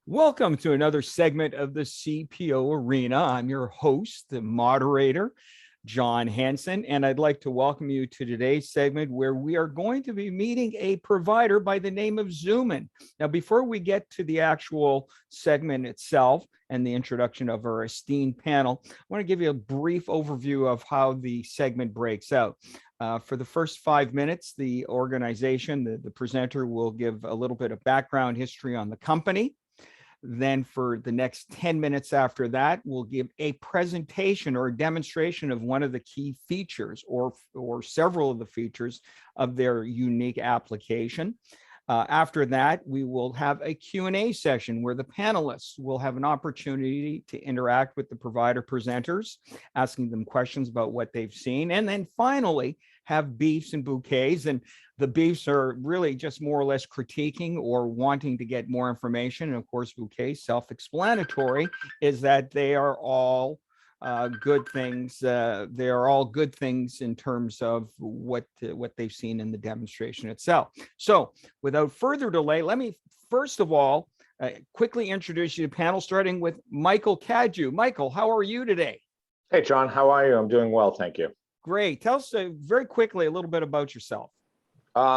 Welcome to another segment of the CPO Arena. I'm your host, the moderator, John Hanson, and I'd like to welcome you to today's segment where we are going to be meeting a provider by the name of Zoomin. Now, before we get to the actual segment itself and the introduction of our esteemed panel, I want to give you a brief overview of how the segment breaks out. For the first 5 minutes, the organization, the presenter will give a little bit of background history on the company. Then for the next 10 minutes after that, we'll give a presentation or a demonstration of one of the key features or several of the features of their unique application. After that, we will have a Q&A session where the panelists will have an opportunity to interact with the provider presenters, asking them questions about what they've seen. And then finally, have beefs and bouquets. And the beefs are really just more or less critiquing or wanting to get more information. And of course, bouquets, self-explanatory, is that they are all good things. They are all good things in terms of what they've seen in the demonstration itself. So without further delay, let me first of all quickly introduce you to the panel, starting with Michael Cadieux. Michael, how are you today? Hey, John, how are you? I'm doing well, thank you. Great. Tell us very quickly a little bit about yourself.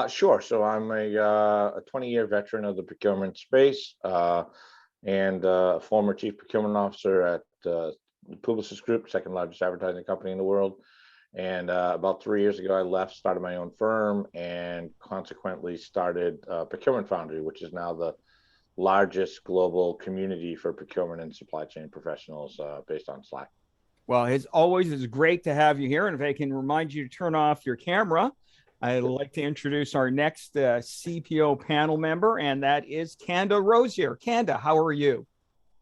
Sure. So I'm a 20-year veteran of the procurement space and a former chief procurement officer at Publicis Group, second largest advertising company in the world. And about 3 years ago, I left, started my own firm, and consequently started Procurement Foundry, which is now the largest global community for procurement and supply chain professionals based on Slack. Well, as always, it's great to have you here. And if I can remind you to turn off your camera, I'd like to introduce our next CPO panel member, and that is Kanda Rosier. Kanda, how are you?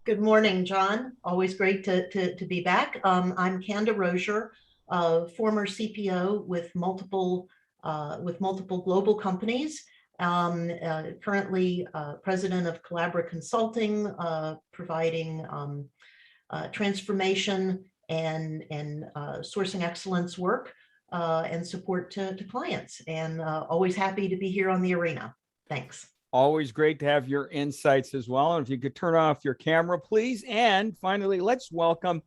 Good morning, John. Always great to be back. I'm Kanda Rosier, former CPO with multiple global companies. Currently president of Collabra Consulting, providing transformation and sourcing excellence work and support to clients, and always happy to be here on the arena. Thanks. Always great to have your insights as well. And if you could turn off your camera, please. And finally, let's welcome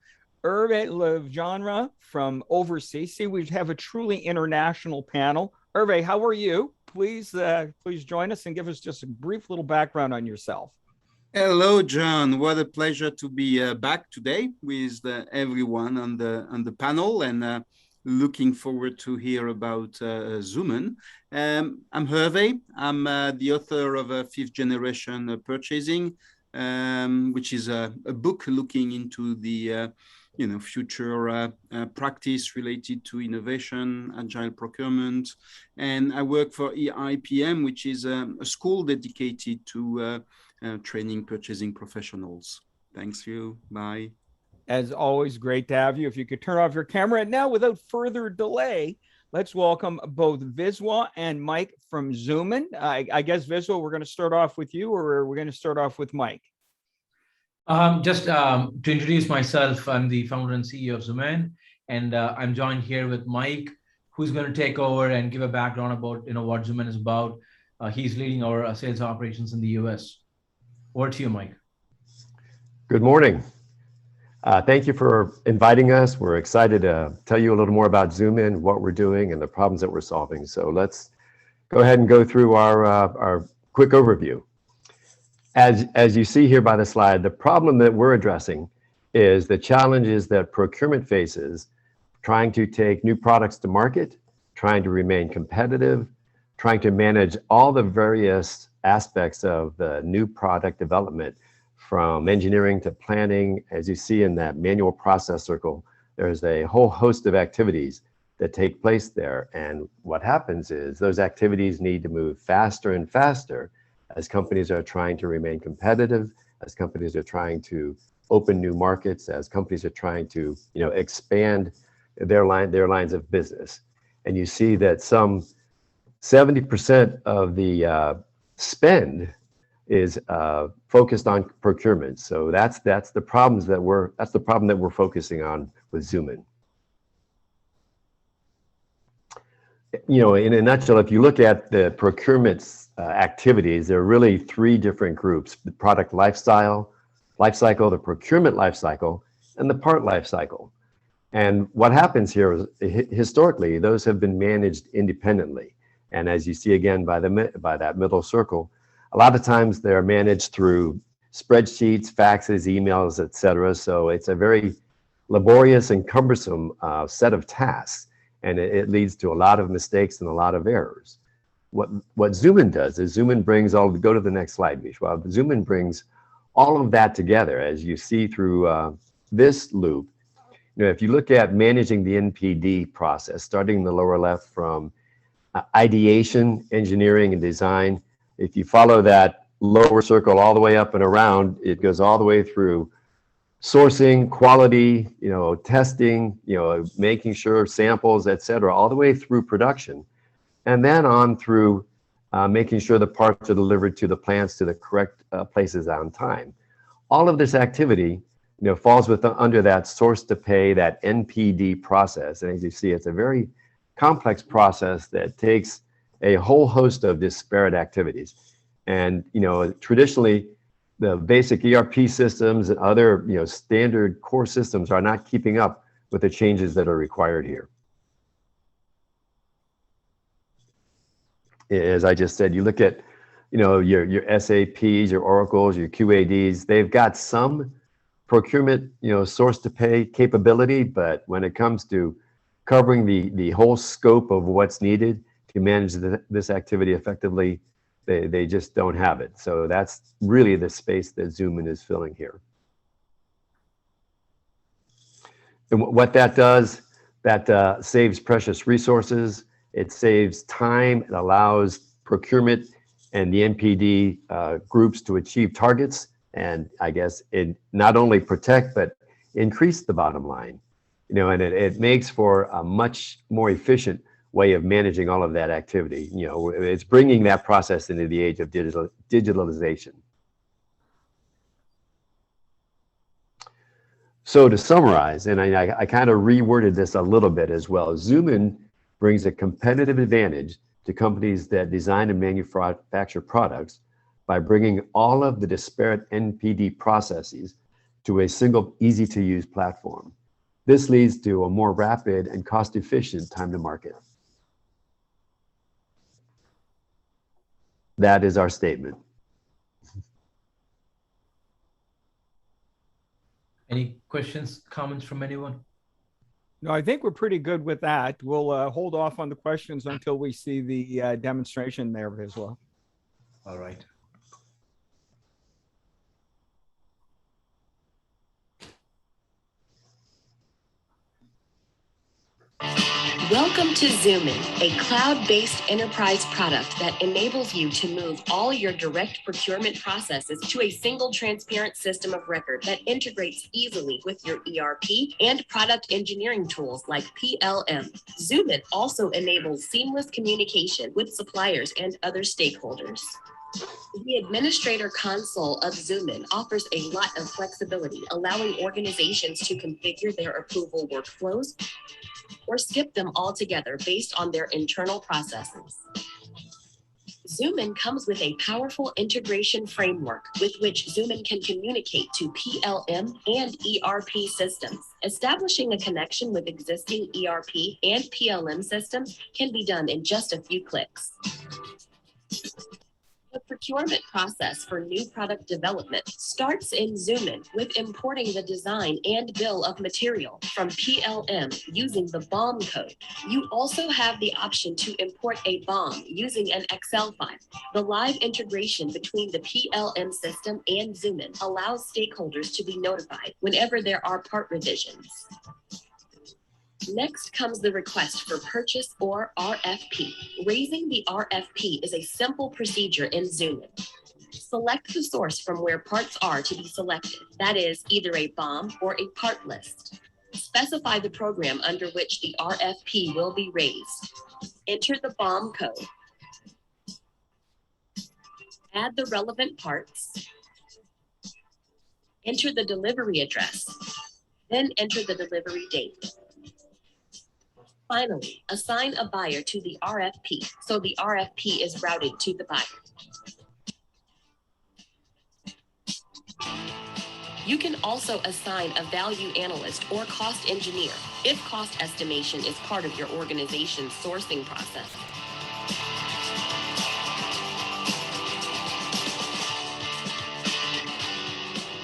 Hervé Legendre from overseas. See, we have a truly international panel. Hervé, how are you? Please join us and give us just a brief little background on yourself. Hello, John. What a pleasure to be back today with everyone on the panel, and looking forward to hear about Zoomin. I'm Hervé. I'm the author of Fifth Generation Purchasing, which is a book looking into the future practice related to innovation, agile procurement, and I work for EIPM, which is a school dedicated to training purchasing professionals. Thanks you. Bye. As always, great to have you. If you could turn off your camera. And now, without further delay, let's welcome both Viswa and Mike from Zoomin. I guess, Viswa, we're going to start off with you, or we're going to start off with Mike? Just to introduce myself, I'm the founder and CEO of Zoomin, and I'm joined here with Mike, who's going to take over and give a background about what Zoomin is about. He's leading our sales operations in the US. Over to you, Mike. Good morning. Thank you for inviting us. We're excited to tell you a little more about Zoomin, what we're doing, and the problems that we're solving. So let's go ahead and go through our quick overview. As you see here by the slide, the problem that we're addressing is the challenges that procurement faces trying to take new products to market, trying to remain competitive, trying to manage all the various aspects of the new product development, from engineering to planning. As you see in that manual process circle, there's a whole host of activities that take place there. And what happens is those activities need to move faster and faster as companies are trying to remain competitive, as companies are trying to open new markets, as companies are trying to expand their lines of business. And you see that some 70% of the spend is focused on procurement. So that's the problem that we're focusing on with Zoomin. in a nutshell, if you look at the procurement's activities, there are really three different groups: the product life cycle, the procurement life cycle, and the part life cycle. And what happens here is historically, those have been managed independently. And as you see again by that middle circle, a lot of times they're managed through spreadsheets, faxes, emails, etc. So it's a very laborious and cumbersome set of tasks, and it leads to a lot of mistakes and a lot of errors. What Zoomin does is Zoomin brings go to the next slide, Vishwa. Zoomin brings all of that together, as you see through this loop. If you look at managing the NPD process, starting in the lower left from ideation, engineering, and design, if you follow that lower circle all the way up and around, it goes all the way through sourcing, quality, testing, making sure samples, etc., all the way through production, and then on through making sure the parts are delivered to the plants to the correct places on time. All of this activity falls under that source to pay, that NPD process. And as you see, it's a very complex process that takes a whole host of disparate activities. And, traditionally, the basic ERP systems and other, standard core systems are not keeping up with the changes that are required here. As I just said, you look at, your SAPs, your Oracles, your QADs, they've got some procurement, source to pay capability, but when it comes to covering the whole scope of what's needed to manage this activity effectively, they just don't have it. So that's really the space that Zoomin is filling here. And what that does, that saves precious resources, it saves time, it allows procurement and the NPD groups to achieve targets, and I guess it not only protect, but increase the bottom line, and it makes for a much more efficient way of managing all of that activity. It's bringing that process into the age of digitalization. So to summarize, and I kind of reworded this a little bit as well, Zoomin brings a competitive advantage to companies that design and manufacture products by bringing all of the disparate NPD processes to a single, easy-to-use platform. This leads to a more rapid and cost-efficient time to market. That is our statement. Any questions, comments from anyone? No, I think we're pretty good with that. We'll hold off on the questions until we see the demonstration there as well. All right. Welcome to Zoomin, a cloud-based enterprise product that enables you to move all your direct procurement processes to a single transparent system of record that integrates easily with your ERP and product engineering tools like PLM. Zoomin also enables seamless communication with suppliers and other stakeholders. The administrator console of Zoomin offers a lot of flexibility, allowing organizations to configure their approval workflows or skip them altogether based on their internal processes. Zoomin comes with a powerful integration framework with which Zoomin can communicate to PLM and ERP systems. Establishing a connection with existing ERP and PLM systems can be done in just a few clicks. The procurement process for new product development starts in Zoomin with importing the design and bill of material from PLM using the BOM code. You also have the option to import a BOM using an Excel file. The live integration between the PLM system and Zoomin allows stakeholders to be notified whenever there are part revisions. Next comes the request for purchase or RFP. Raising the RFP is a simple procedure in Zoomin. Select the source from where parts are to be selected. That is either a BOM or a part list. Specify the program under which the RFP will be raised. Enter the BOM code. Add the relevant parts. Enter the delivery address. Then enter the delivery date. Finally, assign a buyer to the RFP, so the RFP is routed to the buyer. You can also assign a value analyst or cost engineer if cost estimation is part of your organization's sourcing process.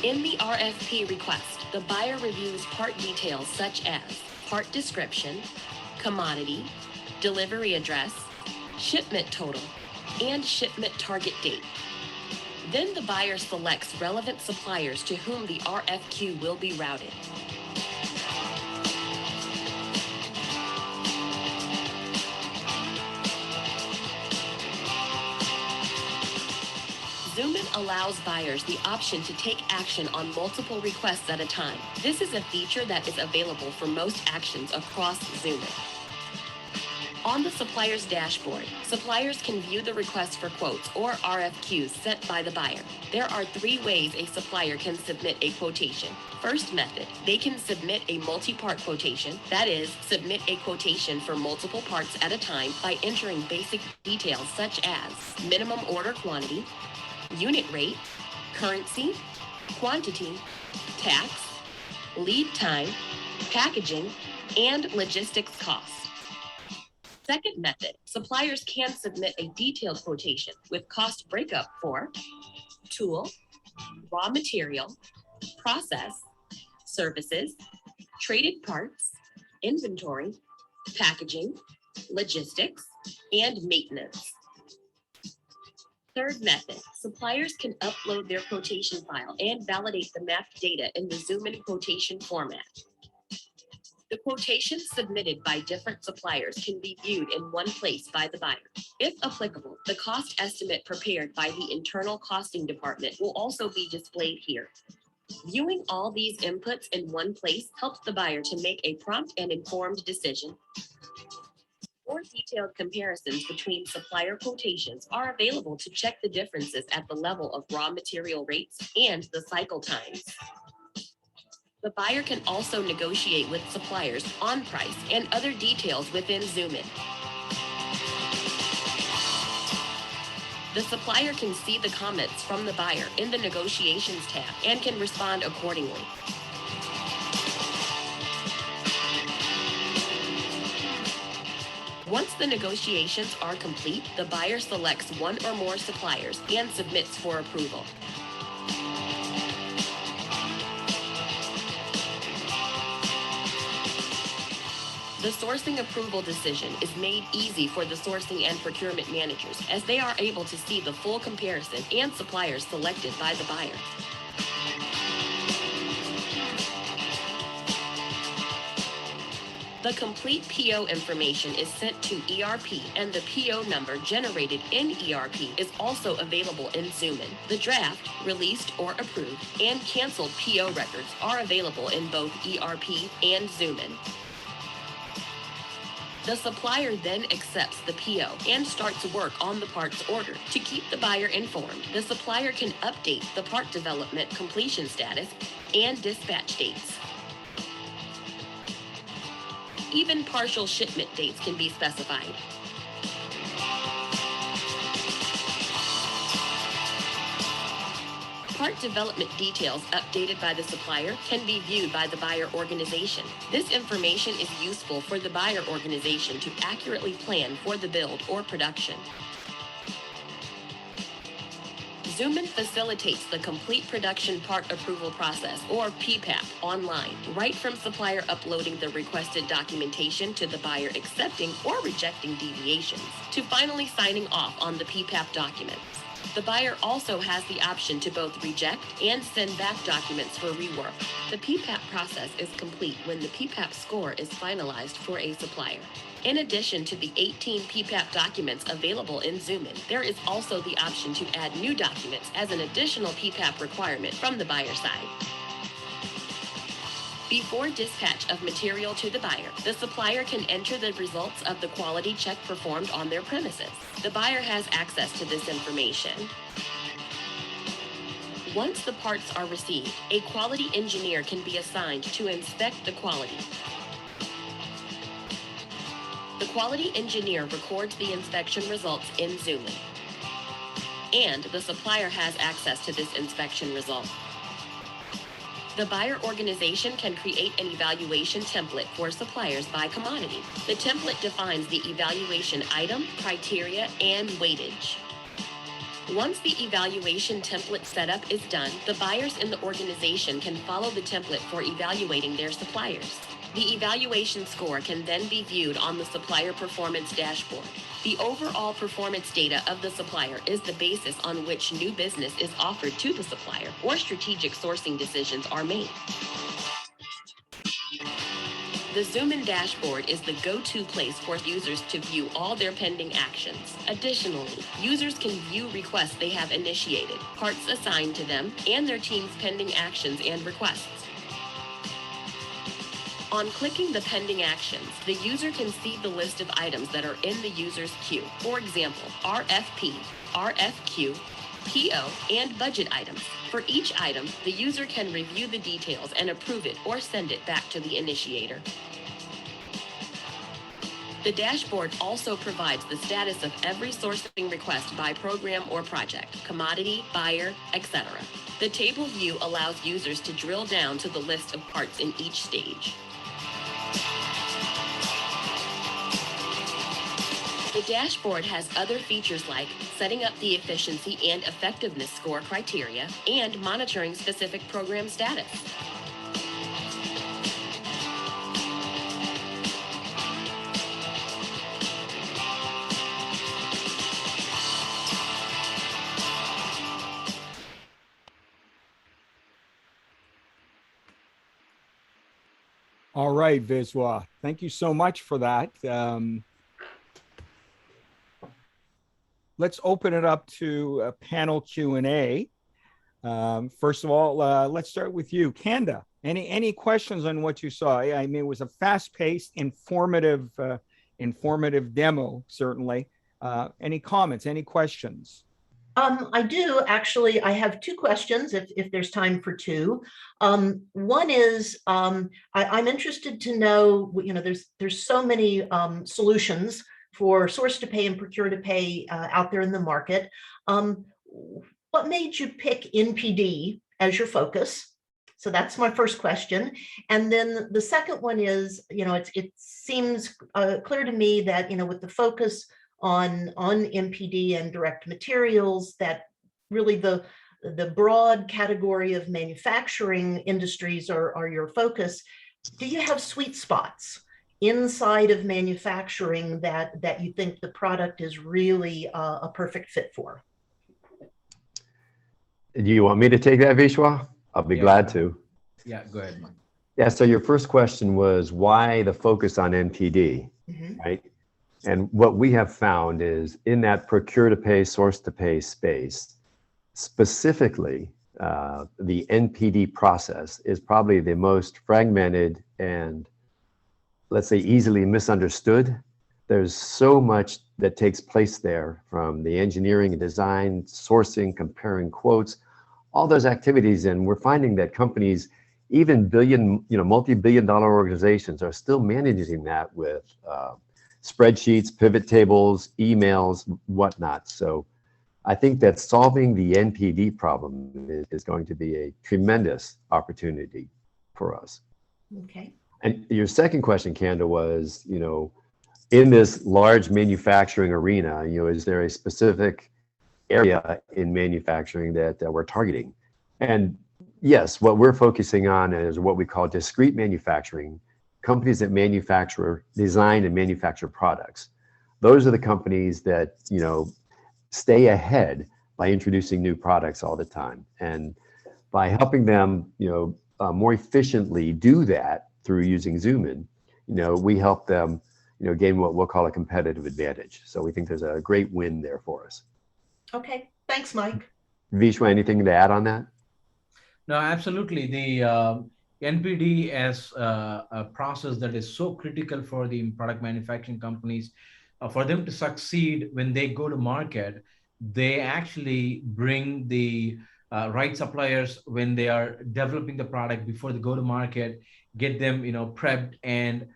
In the RFP request, the buyer reviews part details such as part description, commodity, delivery address, shipment total, and shipment target date. Then the buyer selects relevant suppliers to whom the RFQ will be routed. Zoomin allows buyers the option to take action on multiple requests at a time. This is a feature that is available for most actions across Zoomin. On the supplier's dashboard, suppliers can view the request for quotes or RFQs sent by the buyer. There are 3 ways a supplier can submit a quotation. First method, they can submit a multi-part quotation, that is, submit a quotation for multiple parts at a time by entering basic details such as minimum order quantity, unit rate, currency, quantity, tax, lead time, packaging, and logistics costs. Second method, suppliers can submit a detailed quotation with cost breakup for tool, raw material, process, services, traded parts, inventory, packaging, logistics, and maintenance. Third method, suppliers can upload their quotation file and validate the mapped data in the Zoomin quotation format. The quotations submitted by different suppliers can be viewed in one place by the buyer. If applicable, the cost estimate prepared by the internal costing department will also be displayed here. Viewing all these inputs in one place helps the buyer to make a prompt and informed decision. More detailed comparisons between supplier quotations are available to check the differences at the level of raw material rates and the cycle times. The buyer can also negotiate with suppliers on price and other details within Zoomin. The supplier can see the comments from the buyer in the negotiations tab and can respond accordingly. Once the negotiations are complete, the buyer selects one or more suppliers and submits for approval. The sourcing approval decision is made easy for the sourcing and procurement managers as they are able to see the full comparison and suppliers selected by the buyer. The complete PO information is sent to ERP, and the PO number generated in ERP is also available in Zoomin. The draft, released or approved, and canceled PO records are available in both ERP and Zoomin. The supplier then accepts the PO and starts work on the parts order. To keep the buyer informed, the supplier can update the part development completion status and dispatch dates. Even partial shipment dates can be specified. Part development details updated by the supplier can be viewed by the buyer organization. This information is useful for the buyer organization to accurately plan for the build or production. Zoomin facilitates the complete production part approval process, or PPAP, online, right from supplier uploading the requested documentation to the buyer accepting or rejecting deviations, to finally signing off on the PPAP documents. The buyer also has the option to both reject and send back documents for rework. The PPAP process is complete when the PPAP score is finalized for a supplier. In addition to the 18 PPAP documents available in Zoomin, there is also the option to add new documents as an additional PPAP requirement from the buyer side. Before dispatch of material to the buyer, the supplier can enter the results of the quality check performed on their premises. The buyer has access to this information. Once the parts are received, a quality engineer can be assigned to inspect the quality. The quality engineer records the inspection results in Zoomin, and the supplier has access to this inspection result. The buyer organization can create an evaluation template for suppliers by commodity. The template defines the evaluation item, criteria, and weightage. Once the evaluation template setup is done, the buyers in the organization can follow the template for evaluating their suppliers. The evaluation score can then be viewed on the supplier performance dashboard. The overall performance data of the supplier is the basis on which new business is offered to the supplier or strategic sourcing decisions are made. The Zoomin dashboard is the go-to place for users to view all their pending actions. Additionally, users can view requests they have initiated, parts assigned to them, and their team's pending actions and requests. On clicking the pending actions, the user can see the list of items that are in the user's queue. For example, RFP, RFQ, PO, and budget items. For each item, the user can review the details and approve it or send it back to the initiator. The dashboard also provides the status of every sourcing request by program or project, commodity, buyer, etc. The table view allows users to drill down to the list of parts in each stage. The dashboard has other features like setting up the efficiency and effectiveness score criteria and monitoring specific program status. All right, Viswa, thank you so much for that. Let's open it up to a panel Q&A. First of all, let's start with you, Kanda. Any questions on what you saw? I mean, it was a fast-paced, informative demo, certainly. Any comments, any questions? I do actually. I have two questions if there's time for two. One is I'm interested to know, there's so many solutions for source to pay and procure to pay out there in the market. What made you pick NPD as your focus? So that's my first question. And then the second one is, it seems clear to me that, with the focus on NPD and direct materials, that really the broad category of manufacturing industries are your focus. Do you have sweet spots inside of manufacturing that you think the product is really a perfect fit for? Do you want me to take that, Vishwa? I'll be glad to. Yeah, go ahead, Mike. Yeah, so your first question was why the focus on NPD, right? And what we have found is in that procure to pay, source to pay space, specifically, the NPD process is probably the most fragmented and, let's say, easily misunderstood. There's so much that takes place there, from the engineering and design, sourcing, comparing quotes, all those activities. And we're finding that companies, even multi-billion-dollar organizations, are still managing that with spreadsheets, pivot tables, emails, whatnot. So I think that solving the NPD problem is going to be a tremendous opportunity for us. Okay. And your second question, Kanda, was, in this large manufacturing arena, is there a specific area in manufacturing that we're targeting? And yes, what we're focusing on is what we call discrete manufacturing, companies that manufacture, design and manufacture products. Those are the companies that, stay ahead by introducing new products all the time. And by helping them, more efficiently do that through using Zoomin, we help them, gain what we'll call a competitive advantage. So we think there's a great win there for us. Okay, thanks, Mike. Vishwa, anything to add on that? No, absolutely. The NPD as a process that is so critical for the product manufacturing companies, for them to succeed when they go to market, they actually bring the right suppliers when they are developing the product before they go to market, get them prepped and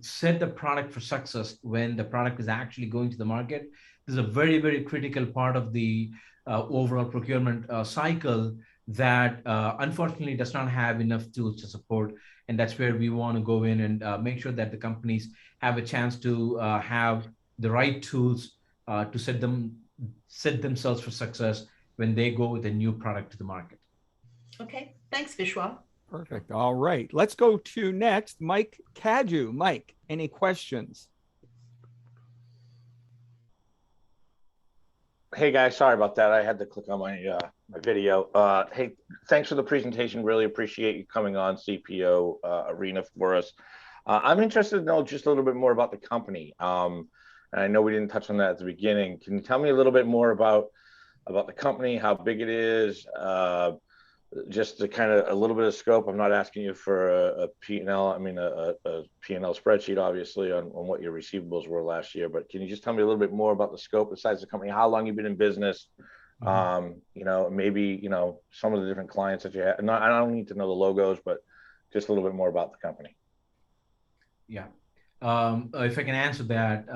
set the product for success when the product is actually going to the market. This is a very, very critical part of the overall procurement cycle that unfortunately does not have enough tools to support. And that's where we want to go in and make sure that the companies have a chance to have the right tools to set themselves for success when they go with a new product to the market. Okay, thanks, Vishwa. Perfect. All right. Let's go to next, Mike Cadieux. Mike, any questions? Hey guys, sorry about that. I had to click on my my video. Hey, thanks for the presentation. Really appreciate you coming on CPO Arena for us. I'm interested to know just a little bit more about the company. And I know we didn't touch on that at the beginning. Can you tell me a little bit more about the company, how big it is, just to kind of a little bit of scope? I'm not asking you for a P&L, I mean a P&L spreadsheet, obviously, on what your receivables were last year, but can you just tell me a little bit more about the scope, the size of the company, how long you've been in business, you know, maybe, you know, some of the different clients that you have. I don't need to know the logos, but just a little bit more about the company. Yeah. If I can answer that,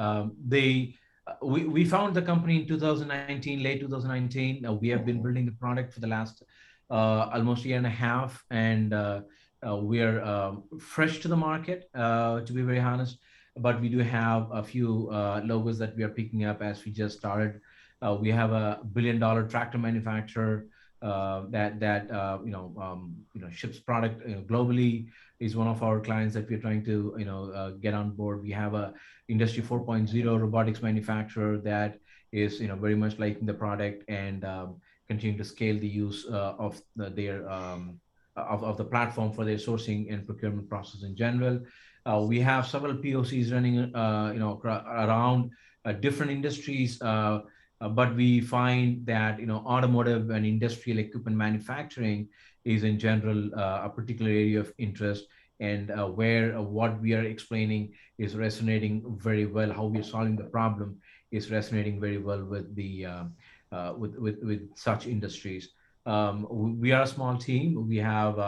we found the company in 2019, late 2019. We have been building the product for the last almost a year and a half, and we are fresh to the market, to be very honest. But we do have a few logos that we are picking up as we just started. We have a $1 billion tractor manufacturer that ships product globally. Is one of our clients that we're trying to get on board. We have a Industry 4.0 robotics manufacturer that is very much liking the product and continue to scale the use of the platform for their sourcing and procurement process in general. We have several POCs running around different industries, but we find that automotive and industrial equipment manufacturing is in general a particular area of interest, and where what we are explaining is resonating very well. How we are solving the problem is resonating very well with the with such industries. We are a small team. We have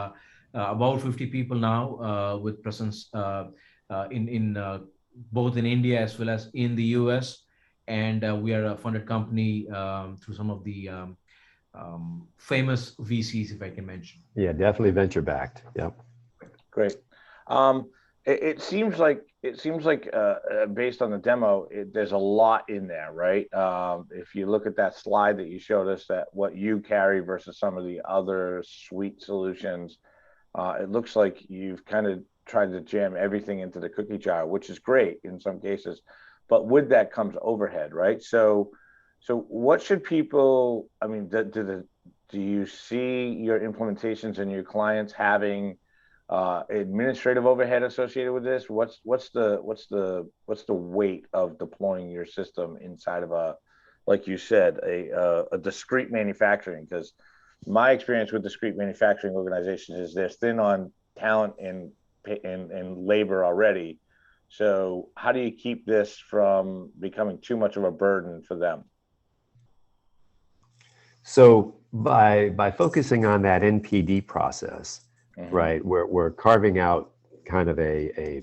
about 50 people now with presence in both in India as well as in the US, and we are a funded company through some of the famous VCs, if I can mention. Yeah, definitely venture backed. Yep. Great. It seems like based on the demo, there's a lot in there, right? If you look at that slide that you showed us, that what you carry versus some of the other suite solutions, it looks like you've kind of tried to jam everything into the cookie jar, which is great in some cases, but with that comes overhead, right? So what should people, I mean, do you see your implementations and your clients having administrative overhead associated with this? What's the weight of deploying your system inside of a, like you said, a discrete manufacturing? Because my experience with discrete manufacturing organizations is they're thin on talent and labor already. So how do you keep this from becoming too much of a burden for them? So by focusing on that NPD process, right, we're carving out kind of a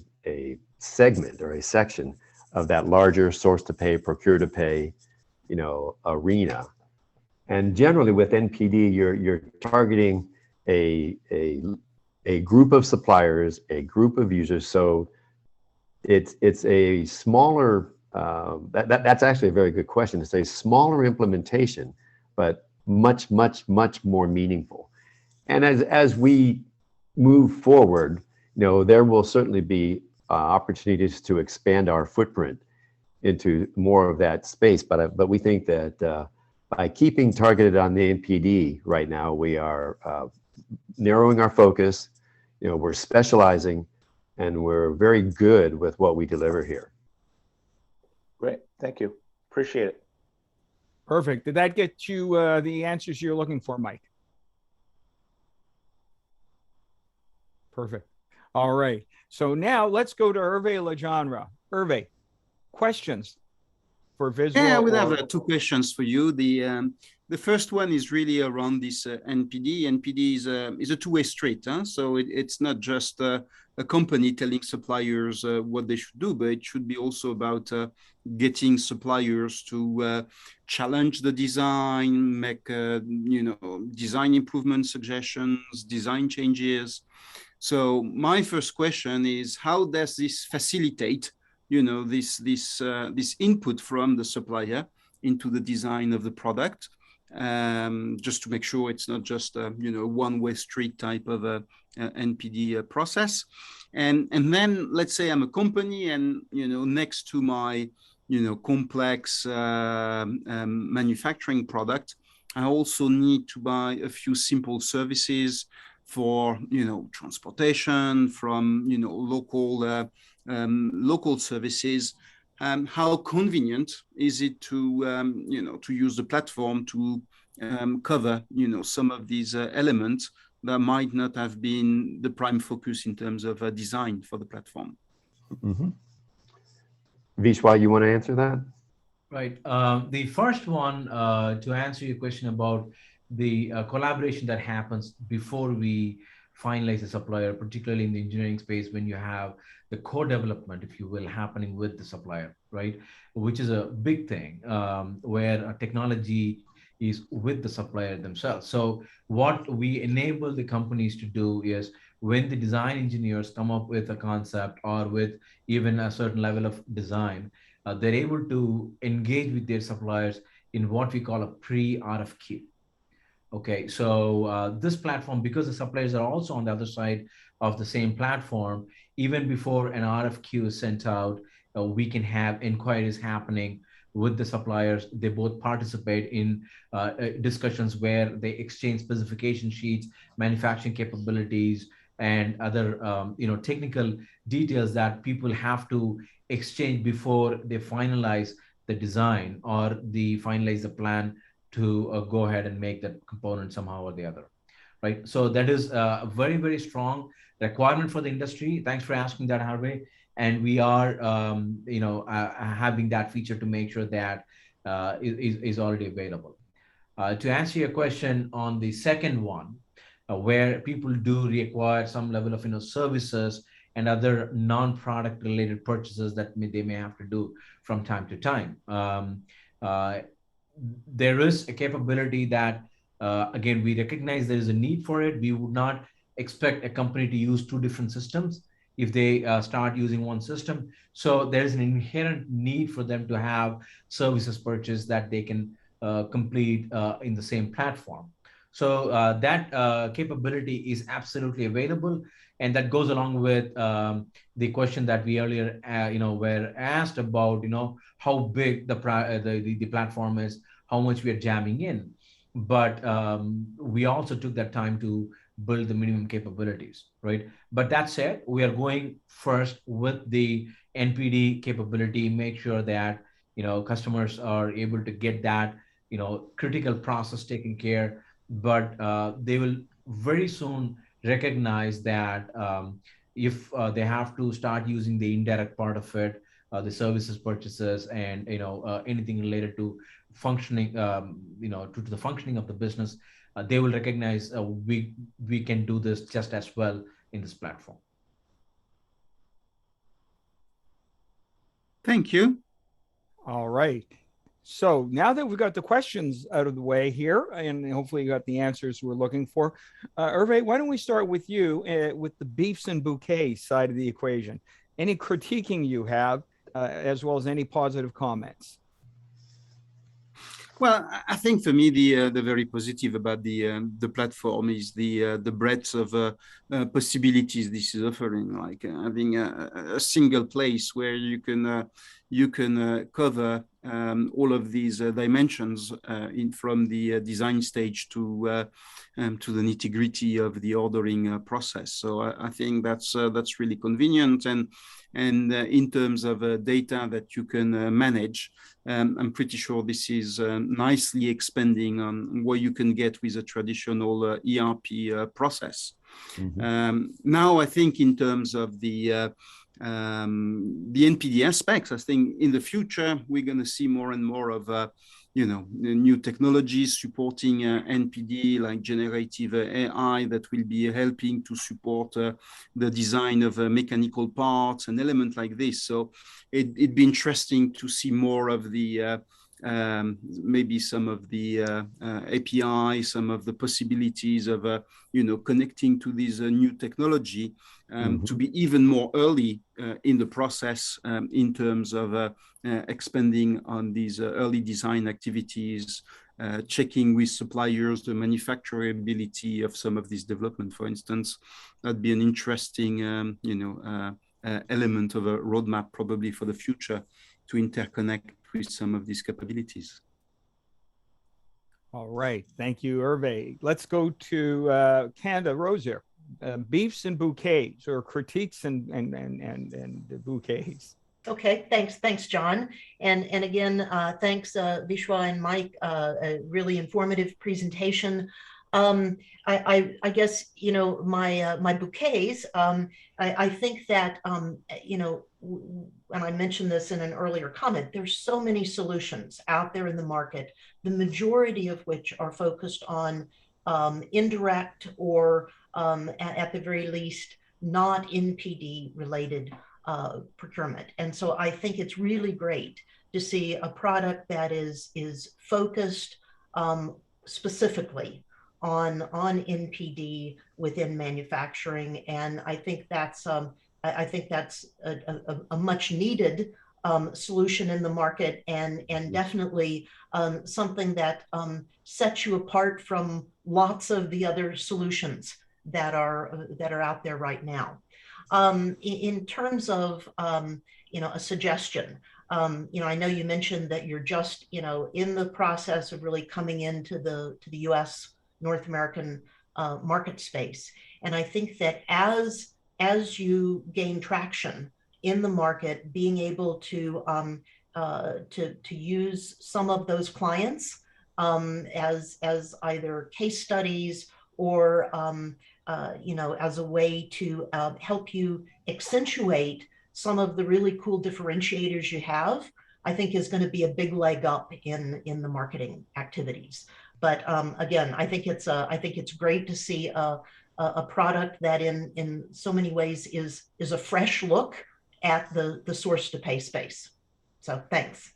segment or a section of that larger source to pay, procure to pay, arena. And generally with NPD, you're targeting a group of suppliers, a group of users. So it's a smaller, that's actually a very good question. It's a smaller implementation, but much more meaningful. And as we move forward, there will certainly be opportunities to expand our footprint into more of that space. But we think that by keeping targeted on the NPD right now, we are narrowing our focus. We're specializing, and we're very good with what we deliver here. Great, thank you. Appreciate it. Perfect. Did that get you the answers you're looking for, Mike? Perfect. All right. So now let's go to Hervé Legendre. Hervé, questions for Visual? Yeah, I would have two questions for you. The The first one is really around this NPD. NPD is a two-way street. So it's not just a company telling suppliers what they should do, but it should be also about getting suppliers to challenge the design, make design improvement suggestions, design changes. So my first question is, how does this facilitate, this input from the supplier into the design of the product, just to make sure it's not just a one-way street type of a NPD process. And then let's say I'm a company, and next to my complex manufacturing product, I also need to buy a few simple services for transportation, from local services. How convenient is it to to use the platform to cover some of these elements that might not have been the prime focus in terms of design for the platform? Mm-hmm. Vishwa, you want to answer that? Right. The first one, to answer your question about the collaboration that happens before we finalize a supplier, particularly in the engineering space, when you have the co-development, if you will, happening with the supplier, right? Which is a big thing, where technology is with the supplier themselves. So what we enable the companies to do is, when the design engineers come up with a concept or with even a certain level of design, they're able to engage with their suppliers in what we call a pre-RFQ. Okay, so this platform, because the suppliers are also on the other side of the same platform, even before an RFQ is sent out, we can have inquiries happening with the suppliers. They both participate in discussions where they exchange specification sheets, manufacturing capabilities, and other technical details that people have to exchange before they finalize the design or they finalize the plan to go ahead and make that component somehow or the other, right? So that is a very, very strong requirement for the industry. Thanks for asking that, Harvey. And we are, having that feature to make sure that is already available. To answer your question on the second one, where people do require some level of services and other non-product related purchases that they may have to do from time to time. There is a capability that, again, we recognize there is a need for it. We would not expect a company to use two different systems if they start using one system. So there's an inherent need for them to have services purchased that they can complete in the same platform. So that capability is absolutely available. And that goes along with the question that we earlier, were asked about, how big the platform is, how much we are jamming in. But we also took that time to build the minimum capabilities, right? But that said, we are going first with the NPD capability, make sure that, customers are able to get that, critical process taken care. But they will very soon recognize that if they have to start using the indirect part of it, the services purchases, and anything related to functioning, to the functioning of the business, they will recognize we can do this just as well in this platform. Thank you. All right. So now that we've got the questions out of the way here, and hopefully you got the answers we're looking for, Hervé, why don't we start with you with the beefs and bouquets side of the equation? Any critiquing you have, as well as any positive comments? Well, I think for me, the very positive about the platform is the breadth of possibilities this is offering, like having a single place where you can cover all of these dimensions from the design stage to the nitty-gritty of the ordering process. So I think that's really convenient, and in terms of data that you can manage, I'm pretty sure this is nicely expanding on what you can get with a traditional ERP process. Mm-hmm. Now, I think in terms of the NPD aspects, I think in the future we're going to see more and more of new technologies supporting NPD, like generative AI, that will be helping to support the design of mechanical parts and elements like this. So it'd be interesting to see more of the maybe some of the API, some of the possibilities of connecting to this new technology to be even more early in the process in terms of expanding on these early design activities, checking with suppliers the manufacturability of some of these development, for instance. That'd be an interesting element of a roadmap probably for the future to interconnect with some of these capabilities. All right. Thank you, Hervé. Let's go to Canada. Rose here. Beefs and bouquets, or critiques and bouquets. Okay, thanks, John. And again, thanks, Vishwa and Mike, a really informative presentation. I guess, my bouquets, I think that, and I mentioned this in an earlier comment, there's so many solutions out there in the market, the majority of which are focused on indirect or at the very least, not NPD related procurement. And so I think it's really great to see a product that is focused specifically on NPD within manufacturing. And I think that's a much needed solution in the market, and definitely something that sets you apart from lots of the other solutions that are out there right now. In terms of a suggestion, I know you mentioned that you're just in the process of really coming into the U.S. North American market space, and I think that as you gain traction in the market, being able to use some of those clients as either case studies or as a way to help you accentuate some of the really cool differentiators you have, I think is going to be a big leg up in the marketing activities. But again, I think it's great to see a product that in so many ways is a fresh look at the source to pay space. So thanks.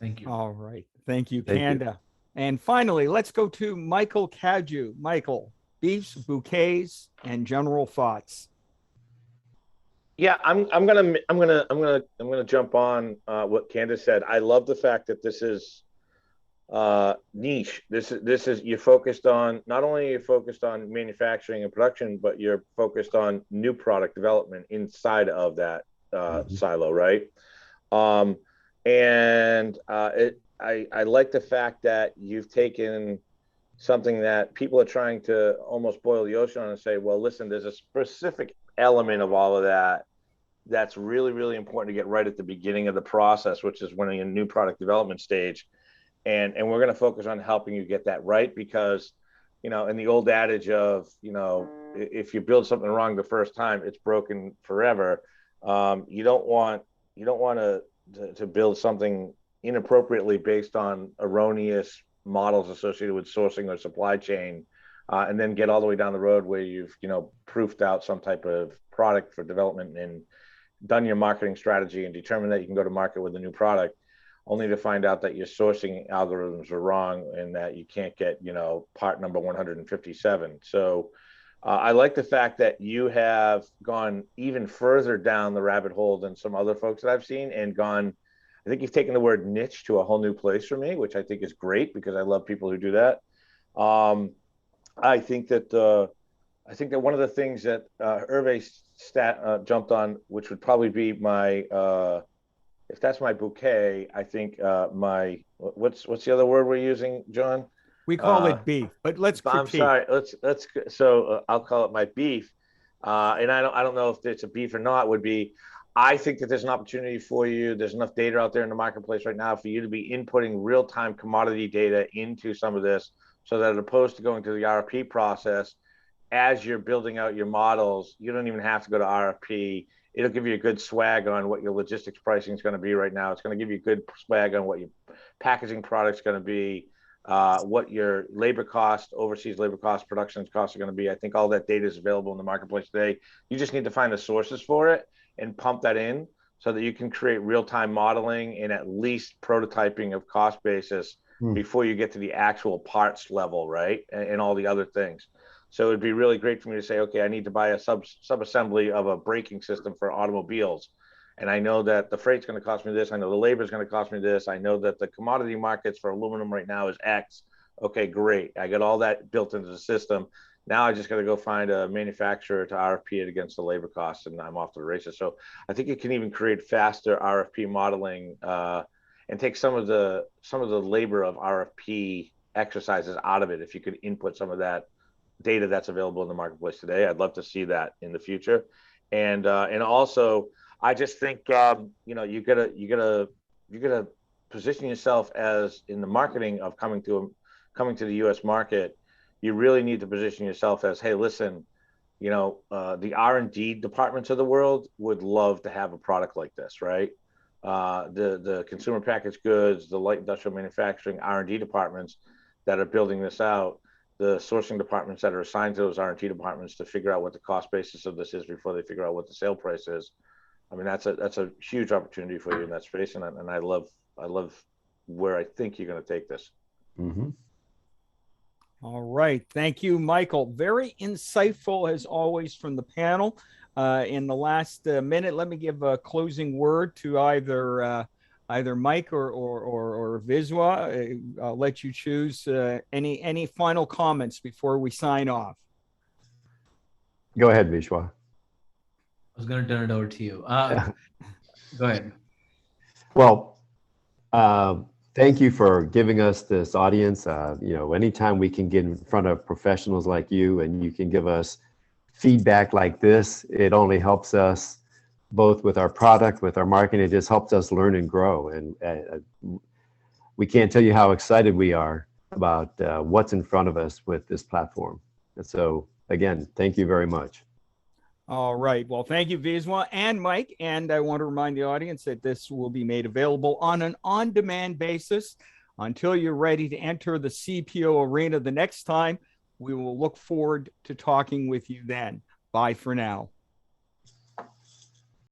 Thank you. All right. Thank you, Thank you. Kanda. And finally, let's go to Michael Cadieux. Michael, beefs, bouquets, and general thoughts. Yeah, I'm gonna jump on what Candace said. I love the fact that this is niche. This is you're focused on, not only are you focused on manufacturing and production, but you're focused on new product development inside of that silo, right? I like the fact that you've taken something that people are trying to almost boil the ocean on and say, well, listen, there's a specific element of all of that that's really, really important to get right at the beginning of the process, which is when you're in a new product development stage. And we're going to focus on helping you get that right, because, in the old adage of, if you build something wrong the first time, it's broken forever. You don't want to build something inappropriately based on erroneous models associated with sourcing or supply chain, and then get all the way down the road where you've proofed out some type of product for development and done your marketing strategy and determined that you can go to market with a new product, only to find out that your sourcing algorithms are wrong and that you can't get part number 157. So I like the fact that you have gone even further down the rabbit hole than some other folks that I've seen, and gone, I think you've taken the word niche to a whole new place for me, which I think is great, because I love people who do that. I think that one of the things that Hervé jumped on, which would probably be my, if that's my bouquet, I think my, what's the other word we're using, John? We call it beef, but let's critique. I'm sorry. So I'll call it my beef. And I don't know if it's a beef or not. Would be, I think that there's an opportunity for you. There's enough data out there in the marketplace right now for you to be inputting real-time commodity data into some of this, so that, as opposed to going through the RFP process, as you're building out your models, you don't even have to go to RFP. it'll give you a good swag on what your logistics pricing is going to be right now. It's going to give you a good swag on what your packaging product is going to be, what your labor cost, overseas labor cost, production costs are going to be. I think all that data is available in the marketplace today. You just need to find the sources for it and pump that in so that you can create real-time modeling and at least prototyping of cost basis before you get to the actual parts level, right? And all the other things. So it'd be really great for me to say, okay, I need to buy a sub-assembly of a braking system for automobiles. And I know that the freight's going to cost me this. I know the labor is going to cost me this. I know that the commodity markets for aluminum right now is X. Okay, great. I got all that built into the system. Now I just got to go find a manufacturer to RFP it against the labor costs, and I'm off to the races. So I think it can even create faster RFP modeling and take some of the labor of RFP exercises out of it. If you could input some of that data that's available in the marketplace today, I'd love to see that in the future. And also, I just think you gotta position yourself as in the marketing of coming to the U.S. market. You really need to position yourself as, hey, listen, the R&D departments of the world would love to have a product like this, right? The consumer packaged goods, the light industrial manufacturing R&D departments that are building this out, the sourcing departments that are assigned to those R&D departments to figure out what the cost basis of this is before they figure out what the sale price is. I mean, that's a huge opportunity for you in that space, and I love where I think you're going to take this. Mm-hmm. All right. Thank you, Michael. Very insightful as always from the panel. In the last minute, let me give a closing word to either Mike or Viswa. I'll let you choose. Any final comments before we sign off? Go ahead, Vishwa. I was going to turn it over to you. Go ahead. Well, thank you for giving us this audience. Anytime we can get in front of professionals like you and you can give us feedback like this, it only helps us both with our product, with our marketing. It just helps us learn and grow. And we can't tell you how excited we are about what's in front of us with this platform. And so, again, thank you very much. All right. Well, thank you, Viswa and Mike. And I want to remind the audience that this will be made available on an on-demand basis until you're ready to enter the CPO arena the next time. We will look forward to talking with you then. Bye for now.